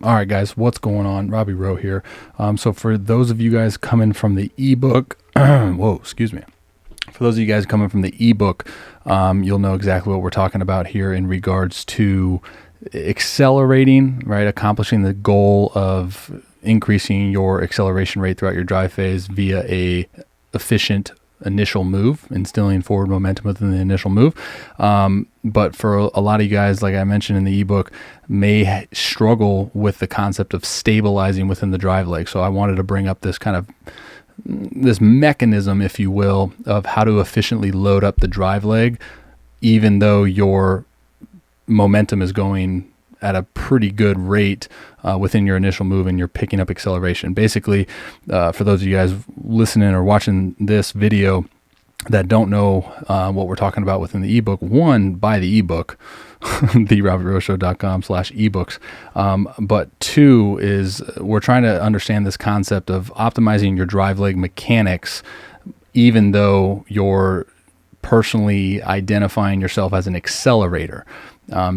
All right, guys, what's going on? Robbie Rowe here. So for those of you guys coming from the ebook, whoa, excuse me. For those of you guys coming from the ebook, you'll know exactly what we're talking about here in regards to accelerating, right? Accomplishing the goal of increasing your acceleration rate throughout your drive phase via a efficient initial move, instilling forward momentum within the initial move. But for a lot of you guys, like I mentioned in the ebook, may struggle with the concept of stabilizing within the drive leg. So I wanted to bring up this kind of this mechanism, if you will, of how to efficiently load up the drive leg, even though your momentum is going at a pretty good rate within your initial move and you're picking up acceleration. Basically, for those of you guys listening or watching this video that don't know what we're talking about within the ebook, one, buy the ebook, therobbieroweshow.com/ebooks. But two is we're trying to understand this concept of optimizing your drive leg mechanics, even though you're personally identifying yourself as an accelerator.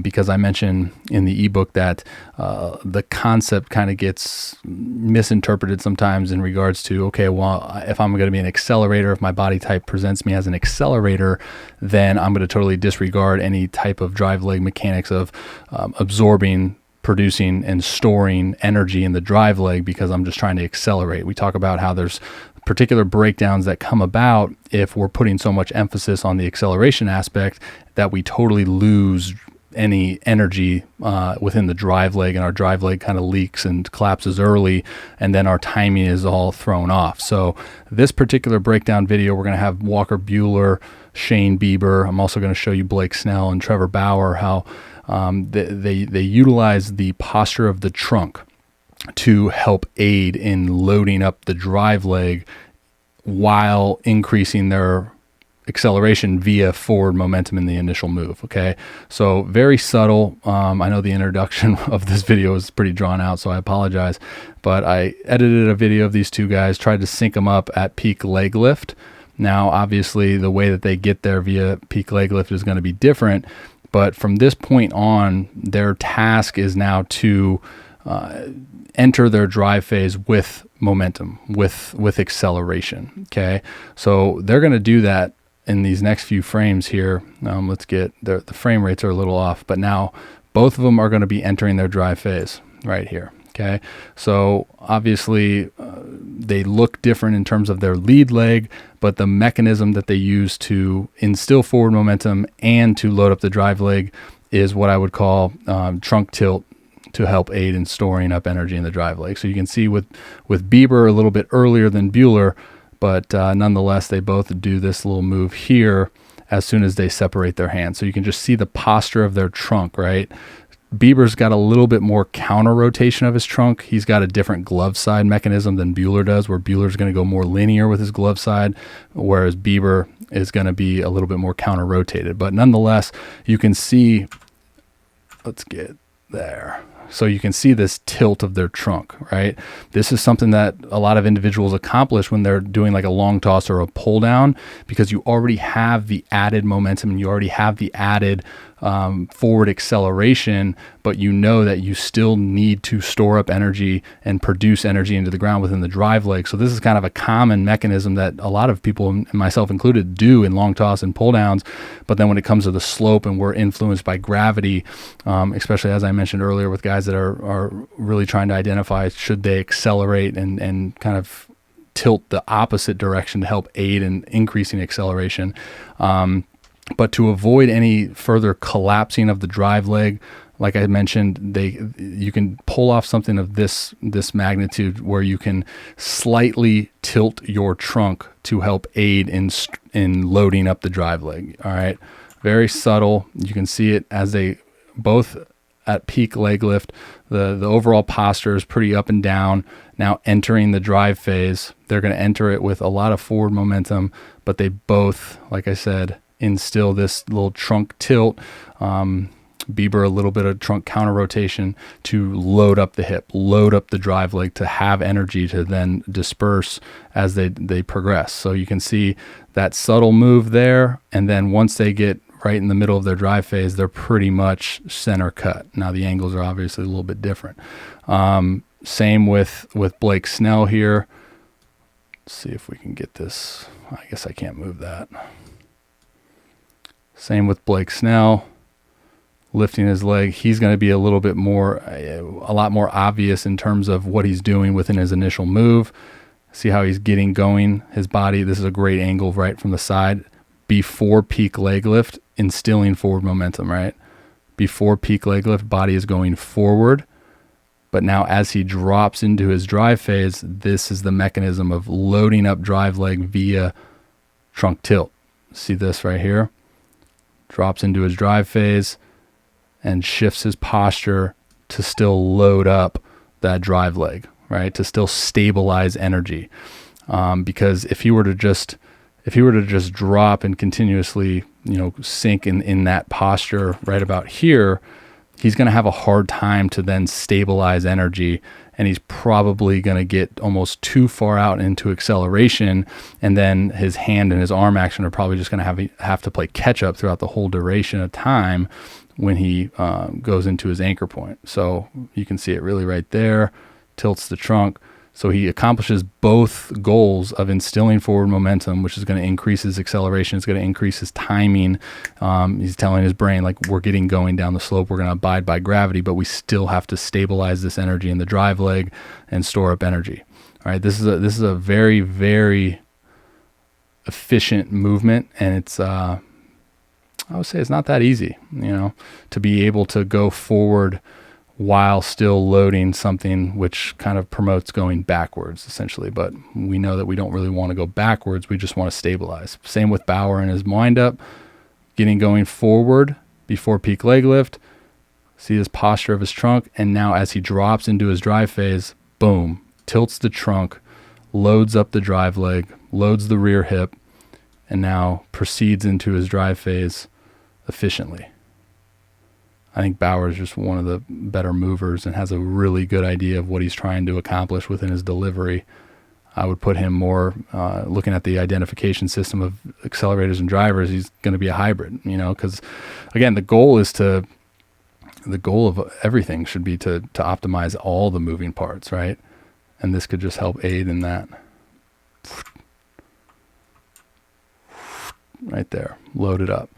Because I mentioned in the ebook that the concept kind of gets misinterpreted sometimes in regards to, okay, well, if I'm going to be an accelerator, if my body type presents me as an accelerator, then I'm going to totally disregard any type of drive leg mechanics of absorbing, producing, and storing energy in the drive leg because I'm just trying to accelerate. We talk about how there's particular breakdowns that come about if we're putting so much emphasis on the acceleration aspect that we totally lose any energy within the drive leg, and our drive leg kind of leaks and collapses early, and then our timing is all thrown off. So this particular breakdown video, we're going to have Walker Buehler, Shane Bieber. I'm also going to show you Blake Snell and Trevor Bauer, how they utilize the posture of the trunk to help aid in loading up the drive leg while increasing their acceleration via forward momentum in the initial move. Okay, so very subtle. I know the introduction of this video is pretty drawn out, so I apologize, but I edited a video of these two guys, tried to sync them up at peak leg lift. Now obviously the way that they get there via peak leg lift is going to be different, but from this point on, their task is now to enter their drive phase with momentum, with acceleration. Okay, so they're going to do that in these next few frames here. Let's get the frame rates are a little off, but now both of them are going to be entering their drive phase right here. Okay, so obviously they look different in terms of their lead leg, but the mechanism that they use to instill forward momentum and to load up the drive leg is what I would call trunk tilt, to help aid in storing up energy in the drive leg. So you can see with Bieber a little bit earlier than Buehler, but nonetheless, they both do this little move here as soon as they separate their hands. So you can just see the posture of their trunk, right? Bieber's got a little bit more counter rotation of his trunk. He's got a different glove side mechanism than Buehler does, where Buehler's going to go more linear with his glove side, whereas Bieber is going to be a little bit more counter rotated. But nonetheless, you can see, let's get there. So you can see this tilt of their trunk, right? This is something that a lot of individuals accomplish when they're doing like a long toss or a pull down, because you already have the added momentum and you already have the added forward acceleration, but you know that you still need to store up energy and produce energy into the ground within the drive leg. So this is kind of a common mechanism that a lot of people, and myself included, do in long toss and pull downs. But then when it comes to the slope and we're influenced by gravity, especially as I mentioned earlier with guys that are really trying to identify should they accelerate and kind of tilt the opposite direction to help aid in increasing acceleration. But to avoid any further collapsing of the drive leg, like I mentioned, you can pull off something of this magnitude where you can slightly tilt your trunk to help aid in loading up the drive leg. All right, very subtle. You can see it as they both at peak leg lift. The overall posture is pretty up and down. Now entering the drive phase, they're going to enter it with a lot of forward momentum, but they both, like I said, instill this little trunk tilt, Bieber a little bit of trunk counter rotation to load up the hip, load up the drive leg to have energy to then disperse as they progress. So you can see that subtle move there, and then once they get right in the middle of their drive phase, they're pretty much center cut. Now the angles are obviously a little bit different. Same with Blake Snell here. Let's see if we can get this. I guess I can't move that. Same with Blake Snell. Lifting his leg, he's going to be a little bit more, a lot more obvious in terms of what he's doing within his initial move. See how he's getting going, his body. This is a great angle right from the side. Before peak leg lift, instilling forward momentum, right? Before peak leg lift, body is going forward. But now as he drops into his drive phase, this is the mechanism of loading up drive leg via trunk tilt. See this right here? Drops into his drive phase and shifts his posture to still load up that drive leg, right? To still stabilize energy. Because if he were to just drop and continuously, sink in that posture right about here, he's going to have a hard time to then stabilize energy, and he's probably going to get almost too far out into acceleration, and then his hand and his arm action are probably just going to have to play catch up throughout the whole duration of time when he goes into his anchor point. So you can see it really right there, tilts the trunk. So he accomplishes both goals of instilling forward momentum, which is going to increase his acceleration. It's going to increase his timing. He's telling his brain, like, we're getting going down the slope. We're going to abide by gravity, but we still have to stabilize this energy in the drive leg and store up energy. All right, this is a very, very efficient movement, and it's I would say it's not that easy, to be able to go forward while still loading something which kind of promotes going backwards, essentially. But we know that we don't really want to go backwards. We just want to stabilize. Same with Bauer in his wind-up, getting going forward before peak leg lift. See his posture of his trunk, and now as he drops into his drive phase, boom, tilts the trunk, loads up the drive leg, loads the rear hip, and now proceeds into his drive phase efficiently. I think Bauer is just one of the better movers and has a really good idea of what he's trying to accomplish within his delivery. I would put him more, looking at the identification system of accelerators and drivers, he's going to be a hybrid, because again, the goal of everything should be to optimize all the moving parts, right? And this could just help aid in that. Right there, load it up.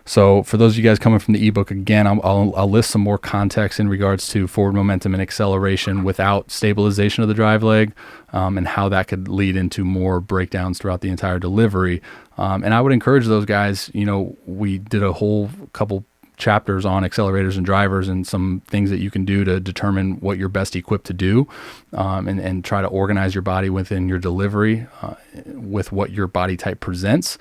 So for those of you guys coming from the ebook, again, I'll list some more context in regards to forward momentum and acceleration without stabilization of the drive leg, and how that could lead into more breakdowns throughout the entire delivery. And I would encourage those guys, we did a whole couple chapters on accelerators and drivers and some things that you can do to determine what you're best equipped to do, and try to organize your body within your delivery with what your body type presents.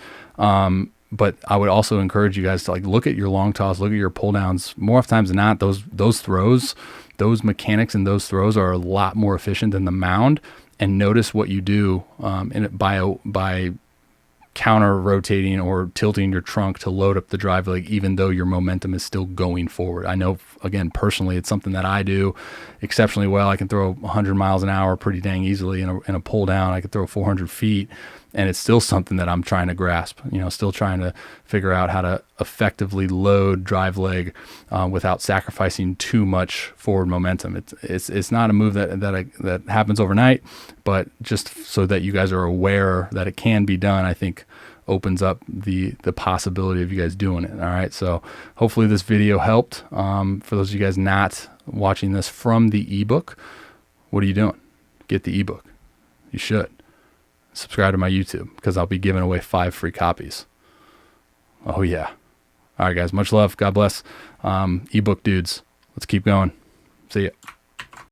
But I would also encourage you guys to look at your long toss, look at your pull downs. More times than not, those throws, those mechanics and those throws are a lot more efficient than the mound. And notice what you do by counter rotating or tilting your trunk to load up the drive leg, even though your momentum is still going forward. I know, again, personally, it's something that I do exceptionally well. I can throw 100 miles an hour pretty dang easily in a pull down. I could throw 400 feet. And it's still something that I'm trying to grasp, still trying to figure out how to effectively load drive leg without sacrificing too much forward momentum. It's not a move that happens overnight, but just so that you guys are aware that it can be done, I think opens up the possibility of you guys doing it. All right. So hopefully this video helped. For those of you guys not watching this from the ebook, what are you doing? Get the ebook. You should. Subscribe to my YouTube, because I'll be giving away 5 free copies. Oh yeah. All right, guys. Much love. God bless. Ebook dudes. Let's keep going. See ya.